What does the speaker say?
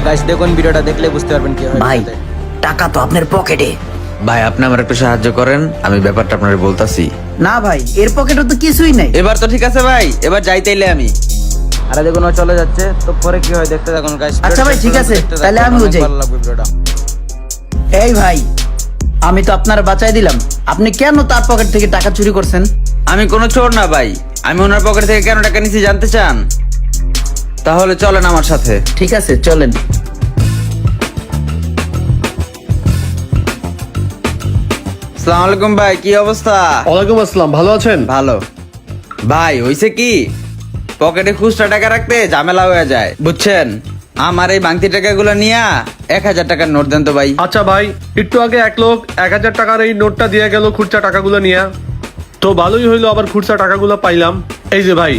Guys দেখুন ভিডিওটা দেখলে বুঝতে পারবেন কি হয় ভাই টাকা তো আপনার পকেটে। ভাই আপনি আমার একটু সাহায্য করেন, আমি ব্যাপারটা আপনারে বলতাছি। না ভাই এর পকেটে তো কিছুই নাই। এবার তো ঠিক আছে ভাই, এবার যাইতেইলে আমি। আরে দেখুন ও চলে যাচ্ছে, তো পরে কি হয় দেখতে থাকুন গাইস। আচ্ছা ভাই, ঠিক আছে, তাহলে আমিও যাই। ভালো লাগবে ভিডিওটা। এই ভাই, আমি তো আপনার বাঁচাই দিলাম, আপনি কেন তার পকেট থেকে টাকা চুরি করছেন? আমি কোনো চোর না ভাই, আমি ওনার পকেট থেকে কেন টাকা নিছি জানতে চান? তাহলে চলেন আমার সাথে। ঠিক আছে চলেন। আসসালামু আলাইকুম ভাই, কি অবস্থা? ওয়ালাইকুম আসসালাম, ভালো আছেন? ভালো। ভাই হইছে কি, পকেটে খুচরা টাকা রাখতে ঝামেলা হয়ে যায় বুঝছেন। আমার এই বাংতি টাকাগুলো নিয়া 1000 টাকার নোট দেন তো ভাই। আচ্ছা ভাই, একটু আগে এক লোক 1000 টাকার এই নোটটা দিয়ে গেল খুচরা টাকাগুলো নিয়ে, তো ভালোই হইলো, আবার খুচরা টাকাগুলো পাইলাম। এই যে ভাই